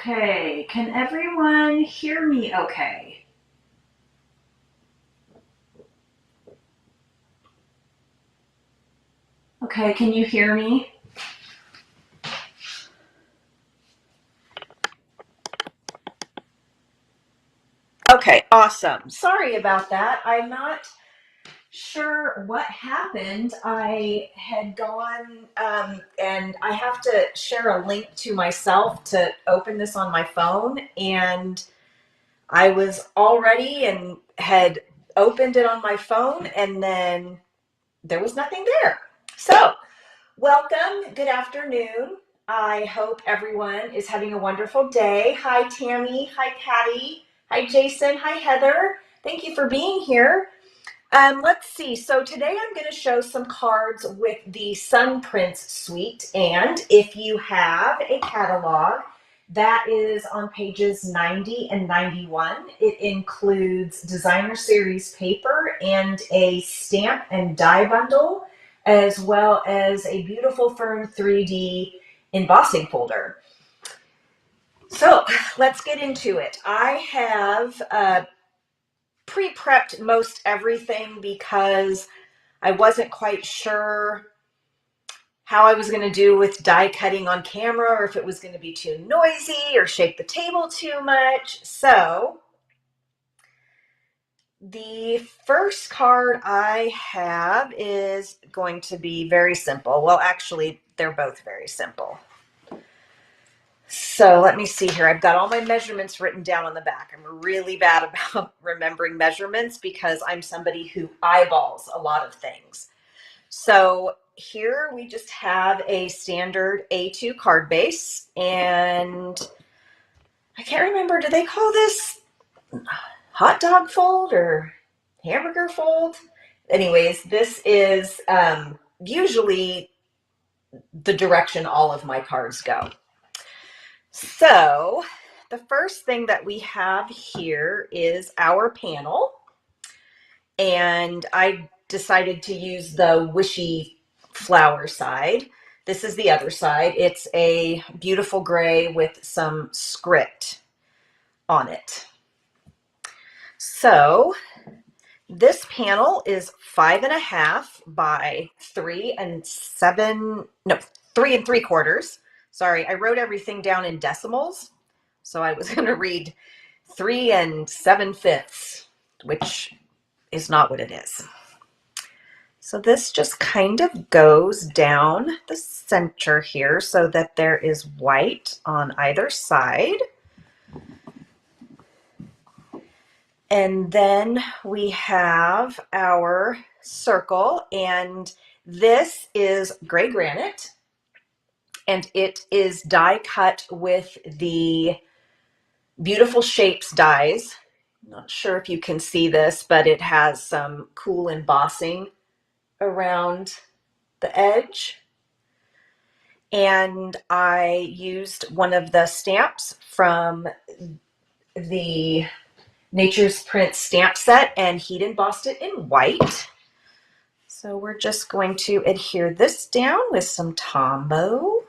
Okay, can everyone hear me okay? Okay, can you hear me? Okay, awesome. Sorry about that. I'm not sure what happened. I had gone and I have to share a link to myself to open this on my phone, and I was all ready and had opened it on my phone, and then there was nothing there. So, welcome. Good afternoon. I hope everyone is having a wonderful day. Hi, Tammy. Hi, Patty. Hi, Jason. Hi, Heather. Thank you for being here. Let's see. So today I'm going to show some cards with the Sun Prince suite. And if you have a catalog, that is on pages 90 and 91. It includes designer series paper and a stamp and die bundle, as well as a beautiful Fern 3D embossing folder. So let's get into it. I have pre-prepped most everything because I wasn't quite sure how I was going to do with die cutting on camera, or if it was going to be too noisy or shake the table too much. So the first card I have is going to be very simple. Well, actually, they're both very simple. So let me see here. I've got all my measurements written down on the back. I'm really bad about remembering measurements because I'm somebody who eyeballs a lot of things. So here we just have a standard A2 card base, and I can't remember, do they call this hot dog fold or hamburger fold? Anyways, this is usually the direction all of my cards go. So the first thing that we have here is our panel, and I decided to use the wishy flower side. This is the other side. It's a beautiful gray with some script on it. So this panel is 5.5 by 3 3/4. Sorry, I wrote everything down in decimals. So I was going to read 3 7/5, which is not what it is. So this just kind of goes down the center here so that there is white on either side. And then we have our circle, and this is gray granite, and it is die cut with the Beautiful Shapes dies. I'm not sure if you can see this, but it has some cool embossing around the edge. And I used one of the stamps from the Nature's Prints stamp set and heat embossed it in white. So we're just going to adhere this down with some Tombow.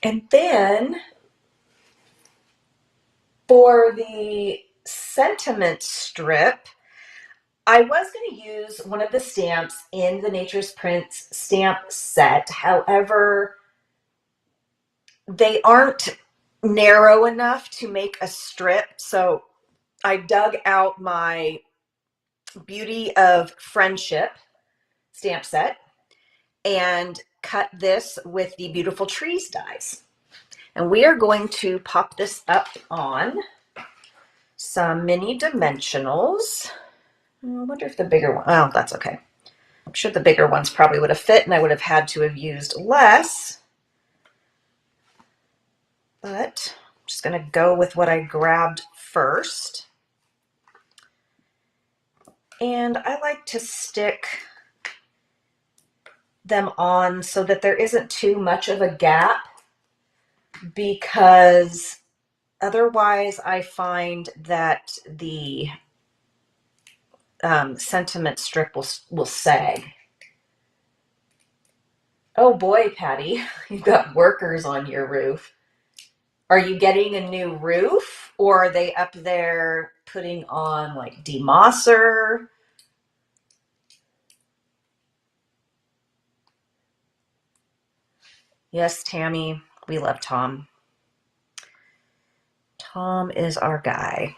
And then for the sentiment strip, I was going to use one of the stamps in the Nature's Prints stamp set. However, they aren't narrow enough to make a strip. So I dug out my Beauty of Friendship stamp set and cut this with the Beautiful Trees dies. And we are going to pop this up on some mini dimensionals. I wonder if the bigger one, oh, that's okay. I'm sure the bigger ones probably would have fit and I would have had to have used less. But I'm just going to go with what I grabbed first. And I like to stick them on so that there isn't too much of a gap, because otherwise I find that the sentiment strip will sag. Oh boy, Patty, you've got workers on your roof. Are you getting a new roof, or are they up there putting on like demosser? Yes, Tammy, we love Tom. Tom is our guy.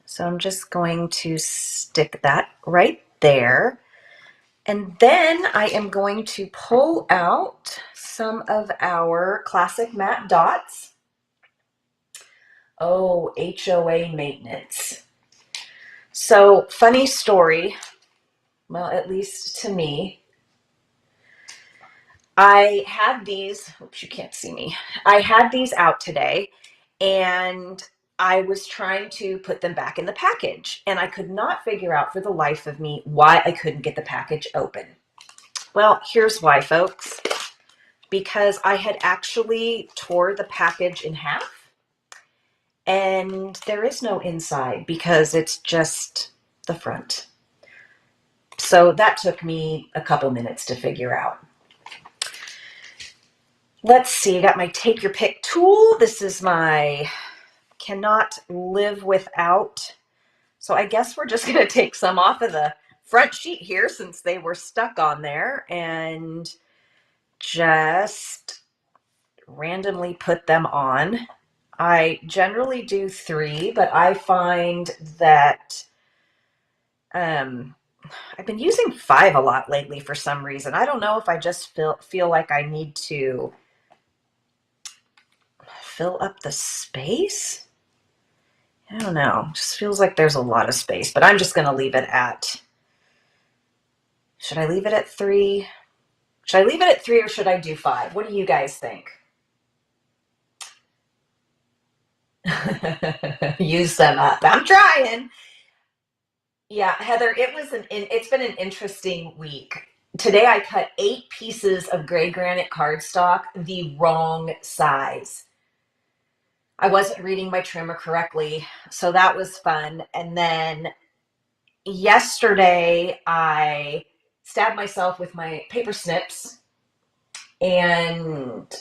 So I'm just going to stick that right there. And then I am going to pull out some of our classic matte dots. Oh, HOA maintenance. So, funny story, well, at least to me, I had these, oops, you can't see me. I had these out today and I was trying to put them back in the package and I could not figure out for the life of me why I couldn't get the package open. Well, here's why, folks. Because I had actually tore the package in half and there is no inside because it's just the front. So that took me a couple minutes to figure out. Let's see, I got my take your pick tool. This is my cannot live without. So I guess we're just gonna take some off of the front sheet here since they were stuck on there and just randomly put them on. I generally do 3, but I find that I've been using 5 a lot lately for some reason. I don't know if I just feel like I need to fill up the space. I don't know. It just feels like there's a lot of space, but I'm just going to leave it at, should I leave it at 3? Should I leave it at 3 or should I do 5? What do you guys think? Use them up. I'm trying. Yeah, Heather, it's been an interesting week. Today I cut 8 pieces of gray granite cardstock the wrong size. I wasn't reading my trimmer correctly, so that was fun. And then yesterday I stabbed myself with my paper snips and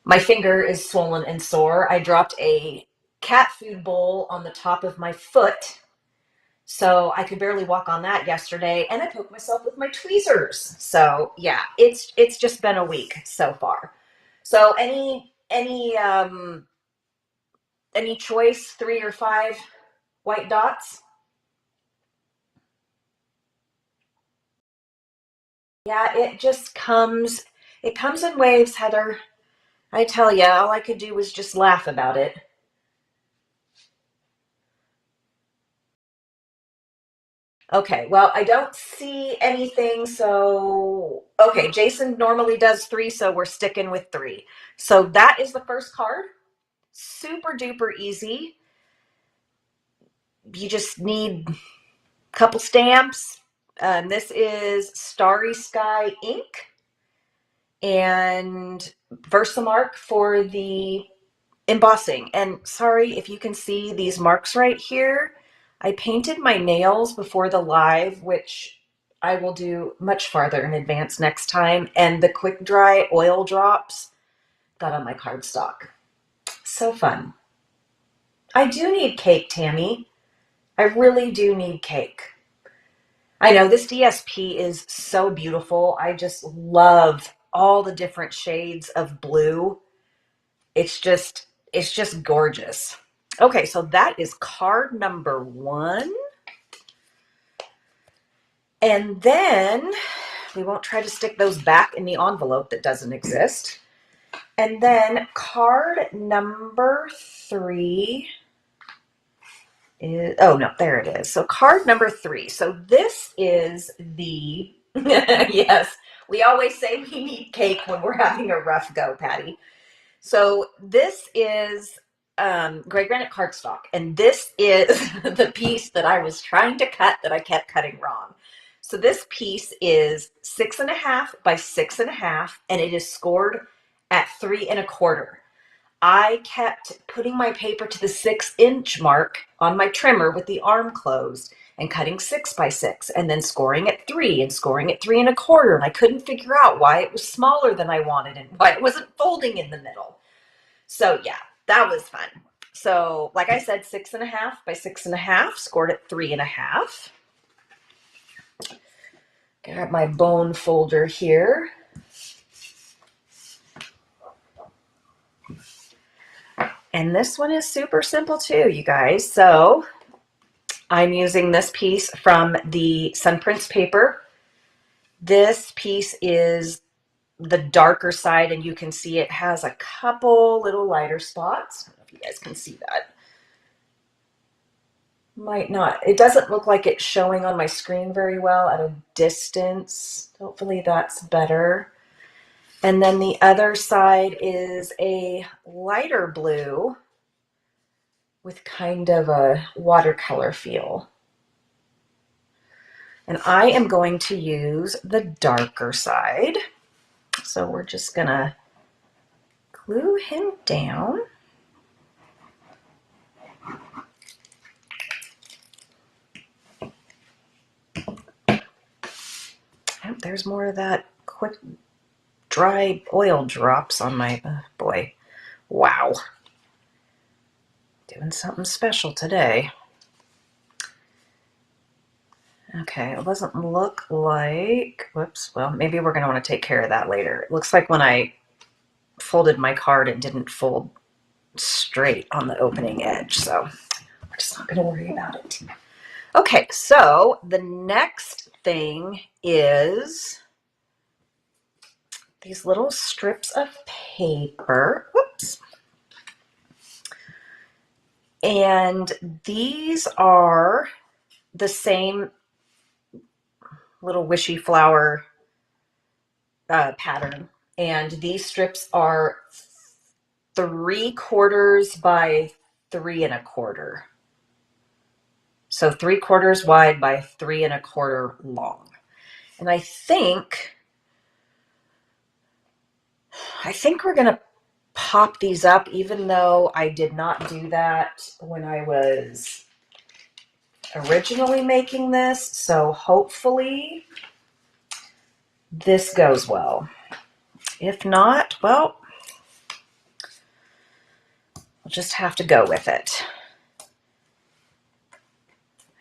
my finger is swollen and sore. I dropped a cat food bowl on the top of my foot. So I could barely walk on that yesterday, and I poked myself with my tweezers. So yeah, it's just been a week so far. So any choice, 3 or 5 white dots? Yeah, it comes in waves, Heather. I tell you, all I could do was just laugh about it. Okay, well, I don't see anything, so okay, Jason normally does 3, so we're sticking with 3. So that is the first card. Super duper easy. You just need a couple stamps. This is Starry Sky ink and Versamark for the embossing. And sorry if you can see these marks right here. I painted my nails before the live, which I will do much farther in advance next time. And the quick dry oil drops got on my cardstock. So fun. I do need cake, Tammy. I really do need cake. I know this DSP is so beautiful. I just love all the different shades of blue. It's just gorgeous. Okay, so that is card number 1. And then we won't try to stick those back in the envelope that doesn't exist. And then card number 3 is, oh no, there it is. So card number 3. So this is the, yes, we always say we need cake when we're having a rough go, Patty. So this is gray granite cardstock, and this is the piece that I was trying to cut that I kept cutting wrong. So this piece is 6.5 by 6.5, and it is scored at 3 1/4. I kept putting my paper to the 6-inch mark on my trimmer with the arm closed and cutting 6 by 6 and then scoring at 3 and scoring at 3 1/4. And I couldn't figure out why it was smaller than I wanted and why it wasn't folding in the middle. So yeah, that was fun. So like I said, 6.5 by 6.5, scored at 3.5. Got my bone folder here. And this one is super simple too, you guys. So I'm using this piece from the Sunprints paper. This piece is the darker side, and you can see it has a couple little lighter spots. I don't know if you guys can see that. Might not. It doesn't look like it's showing on my screen very well at a distance. Hopefully that's better. And then the other side is a lighter blue with kind of a watercolor feel. And I am going to use the darker side. So we're just gonna glue him down. Oh, there's more of that quick dry oil drops on my, boy, wow. Doing something special today. Okay, it doesn't look like, whoops, well, maybe we're gonna wanna take care of that later. It looks like when I folded my card, it didn't fold straight on the opening edge, so we're just not gonna worry about it. Okay, so the next thing is these little strips of paper. Whoops. And these are the same little wishy flower pattern. And these strips are 3/4 by 3 1/4. So 3/4 wide by 3 1/4 long. And I think we're gonna pop these up, even though I did not do that when I was originally making this. So hopefully this goes well. If not, well, we'll just have to go with it.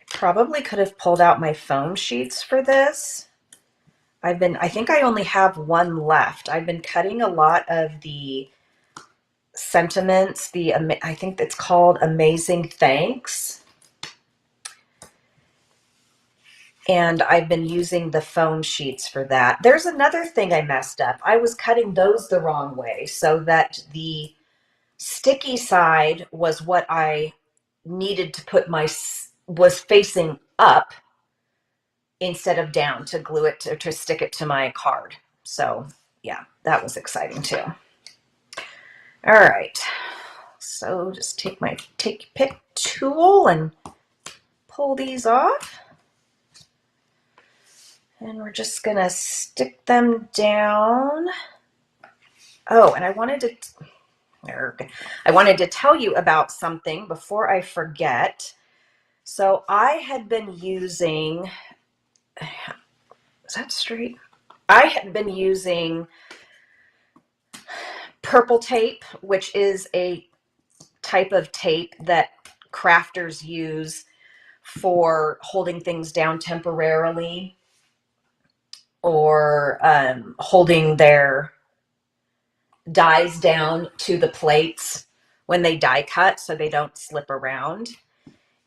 I probably could have pulled out my foam sheets for this. I think I only have one left. I've been cutting a lot of the sentiments, I think it's called Amazing Thanks. And I've been using the foam sheets for that. There's another thing I messed up. I was cutting those the wrong way so that the sticky side was what I needed to put was facing up instead of down to glue it to stick it to my card. So yeah, that was exciting too. All right, so just take my pick tool and pull these off. And we're just gonna stick them down. Oh, and I wanted to tell you about something before I forget. So I had been using, is that straight? I had been using purple tape, which is a type of tape that crafters use for holding things down temporarily or holding their dies down to the plates when they die cut so they don't slip around.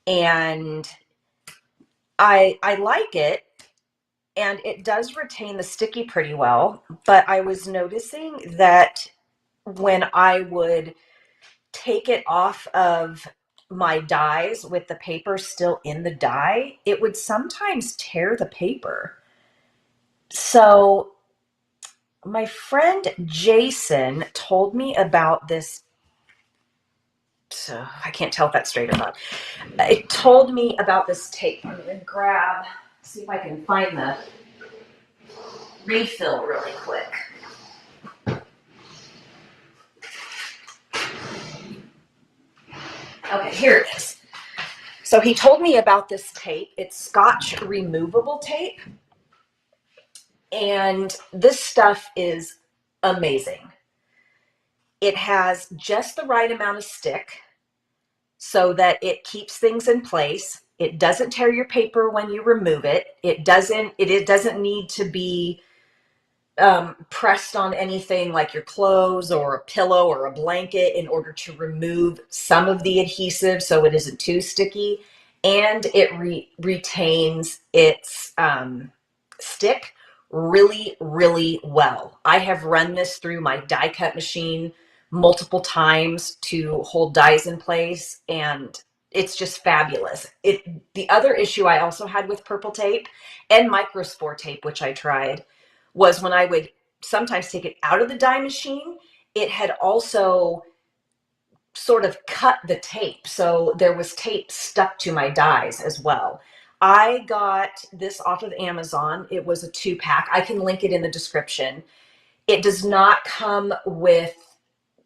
And I like it, and it does retain the sticky pretty well, but I was noticing that when I would take it off of my dies with the paper still in the die, it would sometimes tear the paper. So my friend Jason told me about this. So I can't tell if that's straight or not. It told me about this tape. I'm going to see if I can find the refill really quick. Okay, here it is. So he told me about this tape. It's Scotch removable tape. And this stuff is amazing. It has just the right amount of stick so that it keeps things in place. It doesn't tear your paper when you remove it. It doesn't need to be pressed on anything like your clothes or a pillow or a blanket in order to remove some of the adhesive so it isn't too sticky. And it retains its stick really, really well. I have run this through my die cut machine multiple times to hold dies in place, and it's just fabulous. The other issue I also had with purple tape and microspore tape, which I tried, was when I would sometimes take it out of the die machine, it had also sort of cut the tape. So there was tape stuck to my dies as well. I got this off of Amazon. It was a 2-pack. I can link it in the description. It does not come with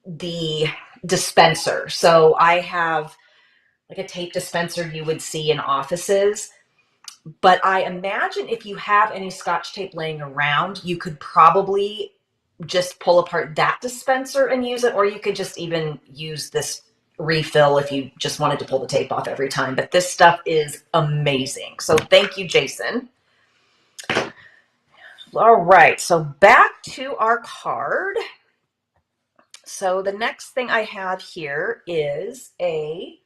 the dispenser. So I have like a tape dispenser you would see in offices. But I imagine if you have any Scotch tape laying around, you could probably just pull apart that dispenser and use it, or you could just even use this refill if you just wanted to pull the tape off every time. But this stuff is amazing. So thank you, Jason. All right, so back to our card. So the next thing I have here is a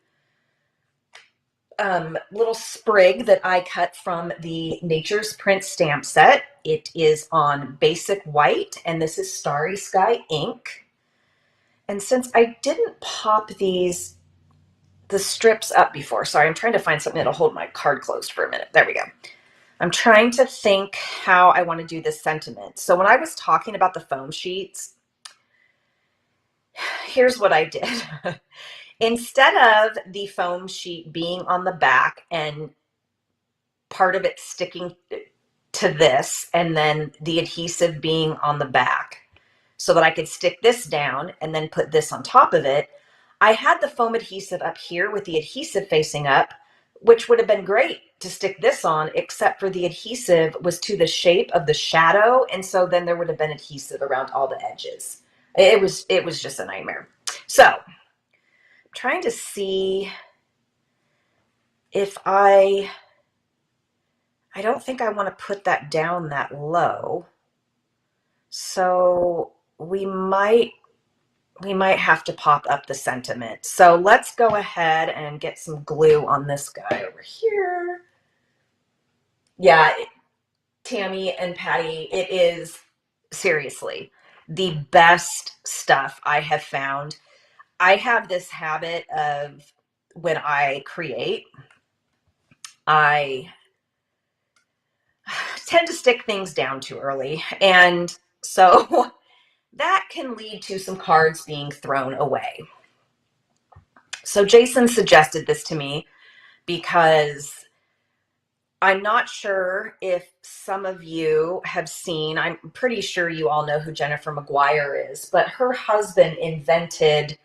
little sprig that I cut from the Nature's Print stamp set. It is on basic white, and this is Starry Sky ink. And since I didn't pop the strips up before, sorry, I'm trying to find something that'll hold my card closed for a minute. There we go. I'm trying to think how I want to do this sentiment. So when I was talking about the foam sheets, here's what I did. Instead of the foam sheet being on the back and part of it sticking to this and then the adhesive being on the back so that I could stick this down and then put this on top of it, I had the foam adhesive up here with the adhesive facing up, which would have been great to stick this on, except for the adhesive was to the shape of the shadow. And so then there would have been adhesive around all the edges. It was just a nightmare. So I'm trying to see if I don't think I want to put that down that low. So we might have to pop up the sentiment. So let's go ahead and get some glue on this guy over here. Yeah, Tammy and Patty, it is seriously the best stuff I have found. I have this habit of when I create, I tend to stick things down too early. And so that can lead to some cards being thrown away. So Jason suggested this to me because I'm not sure if some of you have seen, I'm pretty sure you all know who Jennifer McGuire is, but her husband invented,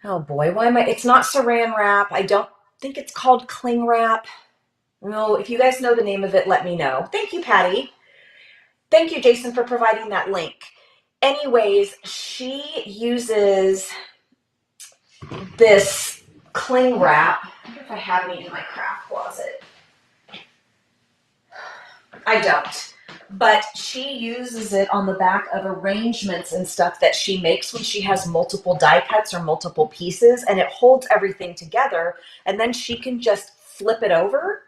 oh boy, it's not saran wrap. I don't think it's called cling wrap. No, if you guys know the name of it, let me know. Thank you, Patty. Thank you, Jason, for providing that link. Anyways, she uses this cling wrap. I wonder if I have any in my craft closet. I don't. But she uses it on the back of arrangements and stuff that she makes when she has multiple die cuts or multiple pieces, and it holds everything together, and then she can just flip it over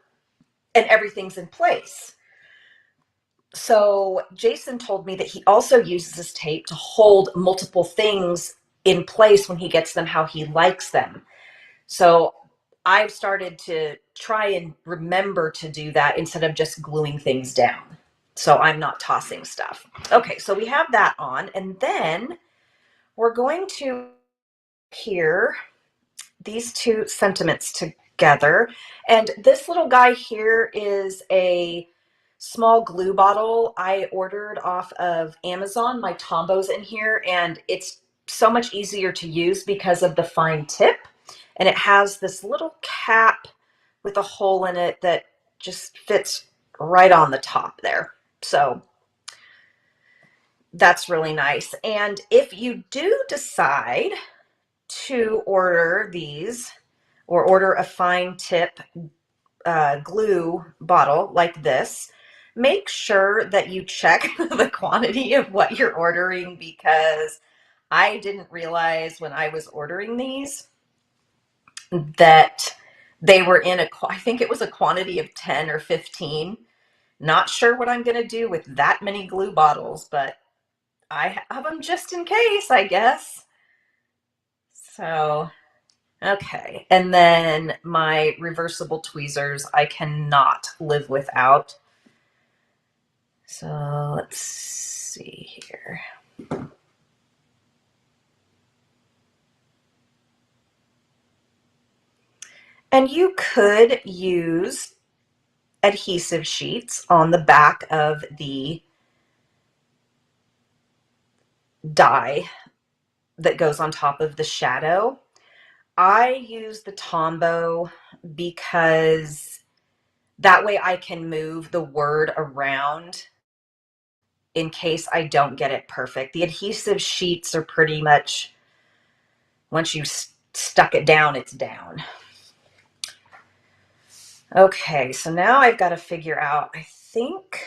and everything's in place. So Jason told me that he also uses this tape to hold multiple things in place when he gets them how he likes them. So I've started to try and remember to do that instead of just gluing things down. So I'm not tossing stuff. Okay, so we have that on, and then we're going to pair these two sentiments together. And this little guy here is a small glue bottle I ordered off of Amazon. My Tombo's in here, and it's so much easier to use because of the fine tip. And it has this little cap with a hole in it that just fits right on the top there. So that's really nice. And if you do decide to order these or order a fine tip glue bottle like this, make sure that you check the quantity of what you're ordering, because I didn't realize when I was ordering these that they were in I think it was a quantity of 10 or 15. Not sure what I'm going to do with that many glue bottles, but I have them just in case, I guess. So, okay. And then my reversible tweezers, I cannot live without. So let's see here. And you could use adhesive sheets on the back of the die that goes on top of the shadow. I use the Tombow because that way I can move the word around in case I don't get it perfect. The adhesive sheets are pretty much, once you stuck it down, it's down. Okay, so now I've got to figure out, I think,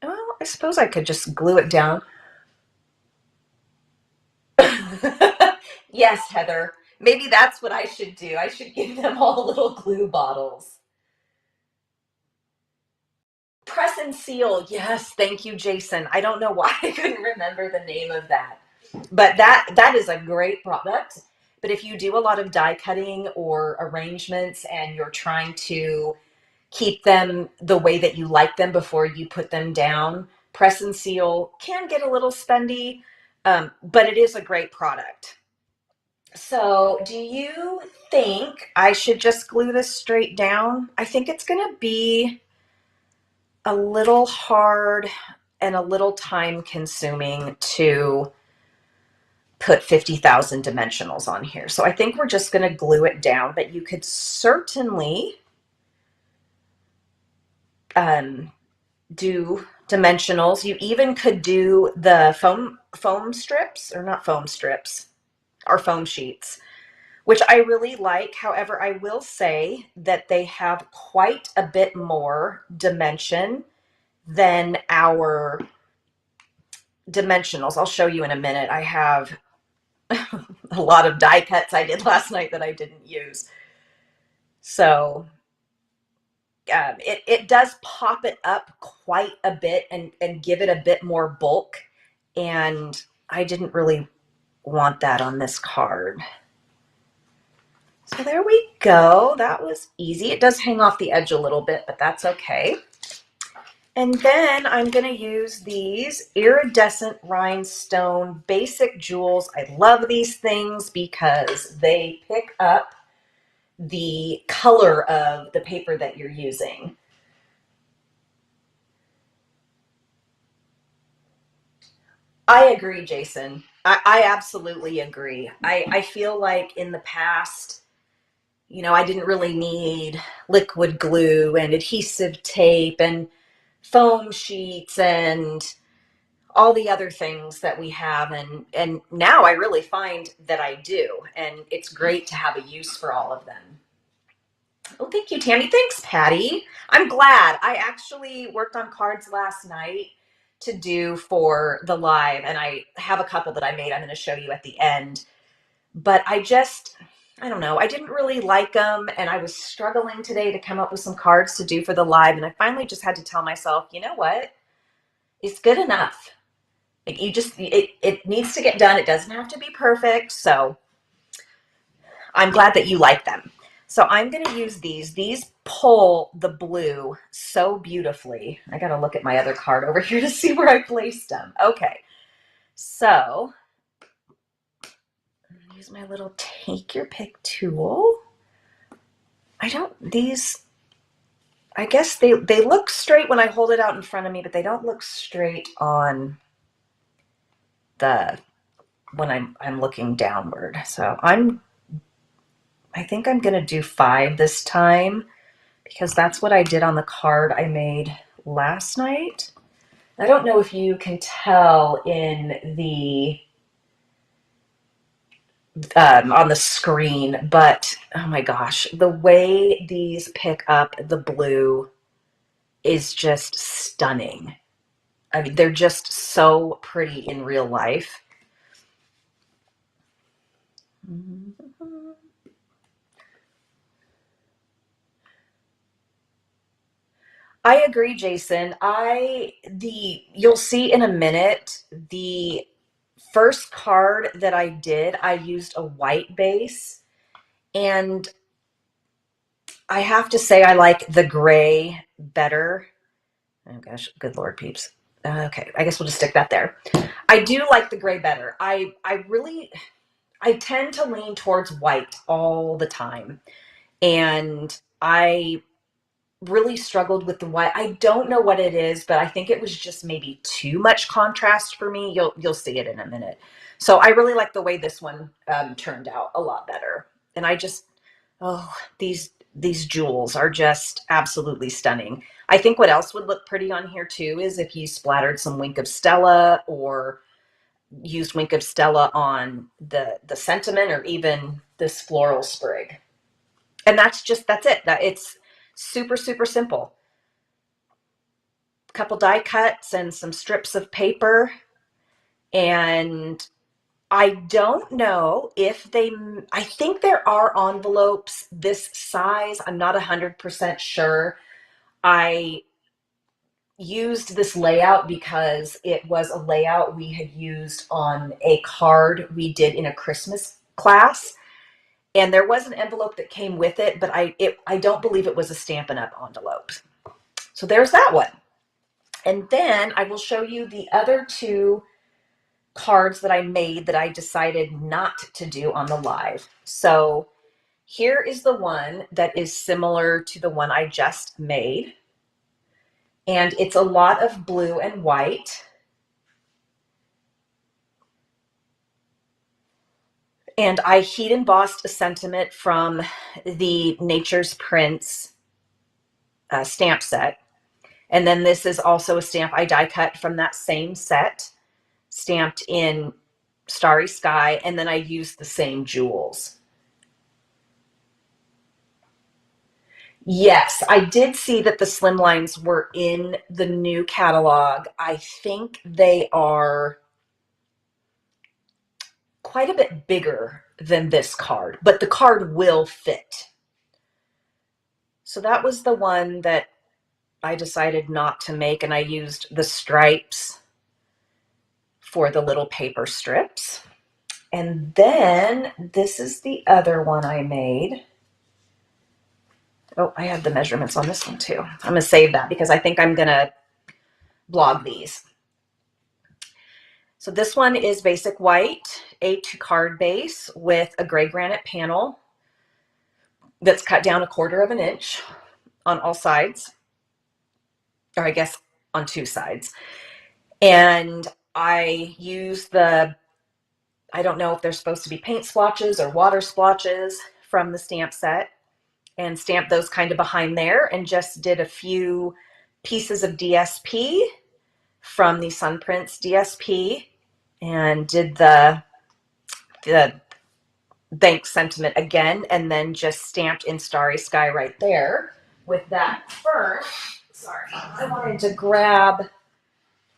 well, I suppose I could just glue it down. Yes, Heather. Maybe that's what I should do. I should give them all little glue bottles. Press and seal. Yes, thank you, Jason. I don't know why I couldn't remember the name of that. But that is a great product. But if you do a lot of die cutting or arrangements and you're trying to keep them the way that you like them before you put them down, press and seal can get a little spendy, but it is a great product. So do you think I should just glue this straight down? I think it's going to be a little hard and a little time consuming to put 50,000 dimensionals on here. So I think we're just going to glue it down, but you could certainly do dimensionals. You even could do the foam strips, or not foam strips, or foam sheets, which I really like. However, I will say that they have quite a bit more dimension than our dimensionals. I'll show you in a minute. I have a lot of die cuts I did last night that I didn't use. So it does pop it up quite a bit and give it a bit more bulk. And I didn't really want that on this card. So there we go. That was easy. It does hang off the edge a little bit, but that's okay. And then I'm going to use these iridescent rhinestone basic jewels. I love these things because they pick up the color of the paper that you're using. I agree, Jason. I absolutely agree. I feel like in the past, I didn't really need liquid glue and adhesive tape and foam sheets and all the other things that we have, and now I really find that I do, and it's great to have a use for all of them. Oh, thank you, Tammy. Thanks, Patty. I'm glad. I actually worked on cards last night to do for the live, and I have a couple that I made I'm going to show you at the end. But I don't know, I didn't really like them, and I was struggling today to come up with some cards to do for the live, and I finally just had to tell myself, you know what? It's good enough. Like, it needs to get done. It doesn't have to be perfect. So I'm glad that you like them. So I'm going to use these. These pull the blue so beautifully. I got to look at my other card over here to see where I placed them. Okay. So use my little take your pick tool. I guess they look straight when I hold it out in front of me, but they don't look straight on when I'm looking downward. So I'm I think I'm going to do 5 this time because that's what I did on the card I made last night. I don't know if you can tell in the on the screen, but oh my gosh, the way these pick up the blue is just stunning. I mean, they're just so pretty in real life. I agree, Jason. You'll see in a minute, the first card that I did, I used a white base, and I have to say I like the gray better. Oh gosh, good Lord, peeps. Okay, I guess we'll just stick that there. I do like the gray better. I tend to lean towards white all the time, and I really struggled with the white. I don't know what it is, but I think it was just maybe too much contrast for me. You'll see it in a minute. So I really like the way this one turned out a lot better. And I just, oh, these jewels are just absolutely stunning. I think what else would look pretty on here too is if you splattered some Wink of Stella or used Wink of Stella on the sentiment or even this floral sprig. And that's it. It's super, super simple. A couple die cuts and some strips of paper. And I don't know if I think there are envelopes this size. I'm not 100% sure. I used this layout because it was a layout we had used on a card we did in a Christmas class. And there was an envelope that came with it, but I don't believe it was a Stampin' Up! Envelope. So there's that one. And then I will show you the other 2 cards that I made that I decided not to do on the live. So here is the one that is similar to the one I just made. And it's a lot of blue and white. And I heat embossed a sentiment from the Nature's Prints stamp set. And then this is also a stamp I die cut from that same set, stamped in Starry Sky, and then I used the same jewels. Yes, I did see that the slimlines were in the new catalog. I think they are quite a bit bigger than this card, but the card will fit. So that was the one that I decided not to make, and I used the stripes for the little paper strips. And then this is the other one I made. Oh, I have the measurements on this one too. I'm going to save that because I think I'm going to blog these. So this one is basic white, A2 card base with a gray granite panel that's cut down 1/4 inch on all sides, or I guess on 2 sides. And I use I don't know if they're supposed to be paint splotches or water splotches from the stamp set, and stamped those kind of behind there and just did a few pieces of DSP from the Sunprints DSP and did the thanks sentiment again, and then just stamped in Starry Sky right there with that first. Sorry, I wanted to grab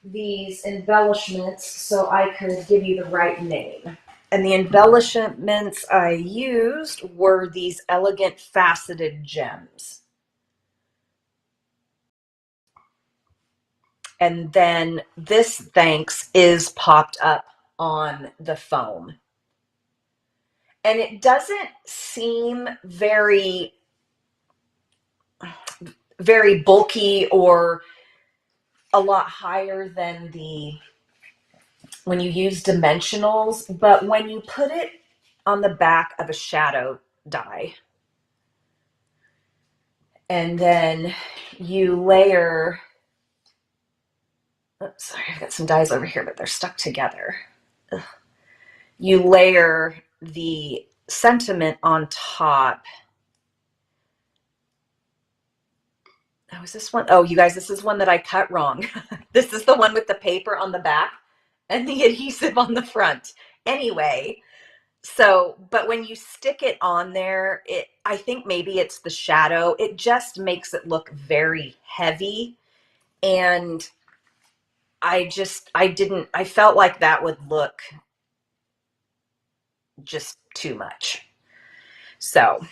these embellishments so I could give you the right name. And the embellishments I used were these elegant faceted gems. And then this thanks is popped up on the foam. And it doesn't seem very, very bulky or a lot higher than when you use dimensionals, but when you put it on the back of a shadow die, and then you layer, oops, sorry, I've got some dies over here, but they're stuck together. Ugh. You layer the sentiment on top. Oh, is this one? Oh, you guys, this is one that I cut wrong. This is the one with the paper on the back and the adhesive on the front. Anyway, so, but when you stick it on there, I think maybe it's the shadow. It just makes it look very heavy. And I felt like that would look just too much. So,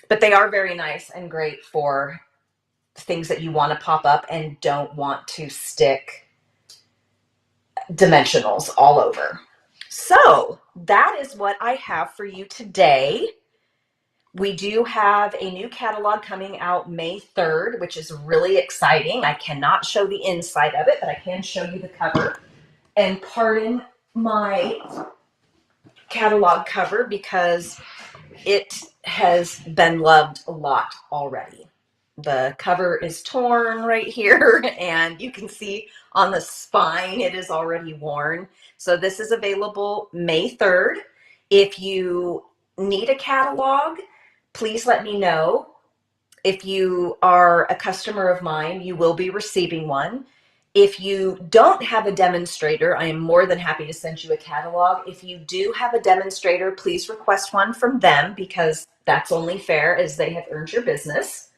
but they are very nice and great for things that you want to pop up and don't want to stick dimensionals all over. So that is what I have for you today. We do have a new catalog coming out May 3rd, which is really exciting. I cannot show the inside of it, but I can show you the cover. And pardon my catalog cover because it has been loved a lot already. The cover is torn right here, and you can see on the spine it is already worn. So this is available May 3rd. If you need a catalog, please let me know. If you are a customer of mine, you will be receiving one. If you don't have a demonstrator, I am more than happy to send you a catalog. If you do have a demonstrator, please request one from them because that's only fair as they have earned your business.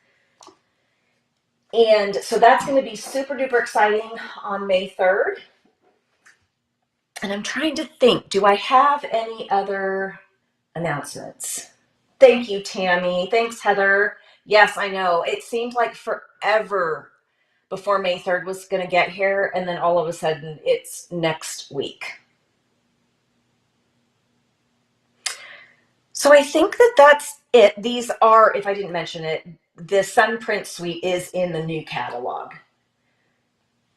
And so that's going to be super duper exciting on May 3rd. And I'm trying to think, do I have any other announcements? Thank you, Tammy. Thanks, Heather. Yes, I know. It seemed like forever before May 3rd was going to get here, and then all of a sudden it's next week. So I think that that's it. These are, if I didn't mention it, the Sun Print Suite is in the new catalog.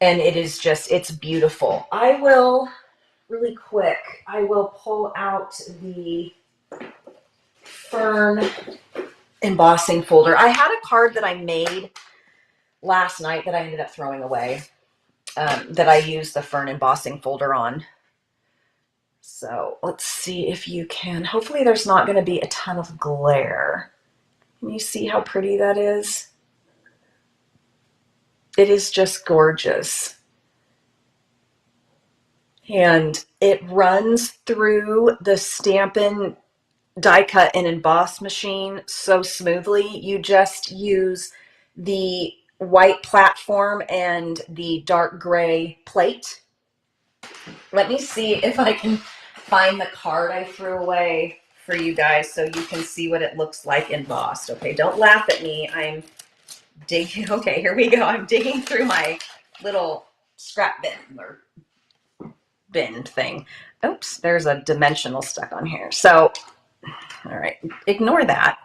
And it is just, it's beautiful. I will, really quick, I will pull out the Fern embossing folder. I had a card that I made last night that I ended up throwing away. That I use the Fern embossing folder on. So let's see if you can, hopefully there's not going to be a ton of glare. Can you see how pretty that is? It is just gorgeous. And it runs through the Stampin' die cut and emboss machine so smoothly. You just use the white platform and the dark gray plate. Let me see if I can find the card I threw away for you guys so you can see what it looks like embossed. Okay, don't laugh at me. I'm digging. Okay, here we go. I'm digging through my little scrap bin or bin thing. Oops, there's a dimensional stuck on here. So, all right, ignore that.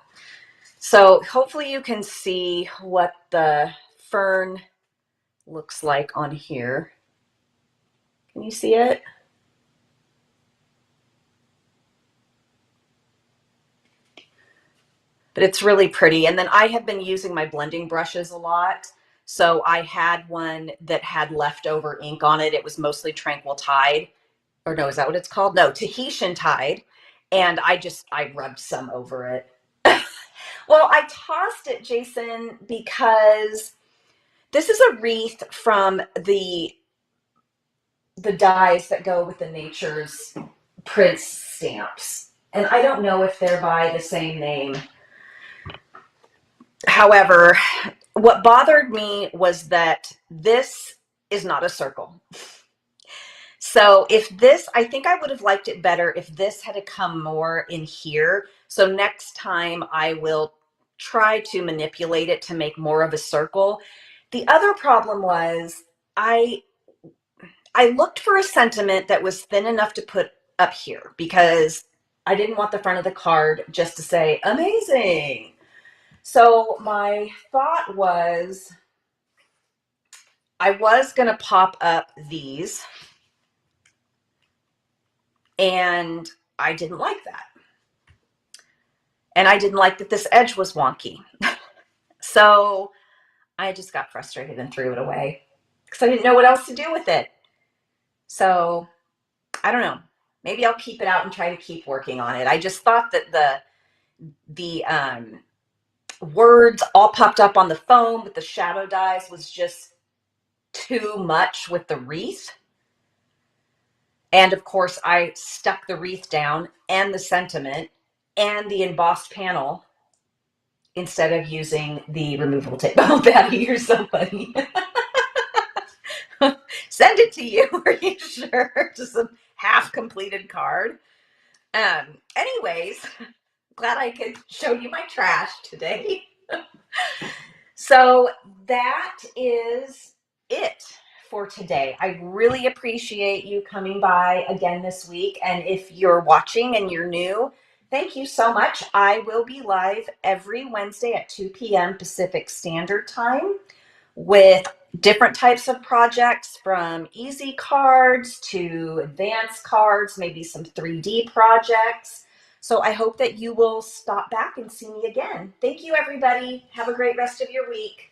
So hopefully you can see what the fern looks like on here. Can you see it? But it's really pretty. And then I have been using my blending brushes a lot. So I had one that had leftover ink on it. It was mostly Tranquil Tide. Or no, is that what it's called? No, Tahitian Tide. And I rubbed some over it. Well, I tossed it, Jason, because this is a wreath from the dies that go with the Nature's Prince stamps. And I don't know if they're by the same name. However, what bothered me was that this is not a circle. So if this, I think I would have liked it better if this had come more in here. So next time I will try to manipulate it to make more of a circle. The other problem was I looked for a sentiment that was thin enough to put up here because I didn't want the front of the card just to say amazing. So my thought was I was going to pop up these, and I didn't like that. And I didn't like that this edge was wonky. So I just got frustrated and threw it away because I didn't know what else to do with it. So I don't know. Maybe I'll keep it out and try to keep working on it. I just thought that the words all popped up on the phone with the shadow dies was just too much with the wreath. And of course, I stuck the wreath down and the sentiment and the embossed panel instead of using the removable tape. Oh, Patty, you're so funny. Send it to you. Are you sure? Just a half completed card. Anyways, glad I could show you my trash today. So that is it for today. I really appreciate you coming by again this week. And if you're watching and you're new, thank you so much. I will be live every Wednesday at 2 p.m. Pacific Standard Time with different types of projects, from easy cards to advanced cards, maybe some 3D projects. So I hope that you will stop back and see me again. Thank you, everybody. Have a great rest of your week.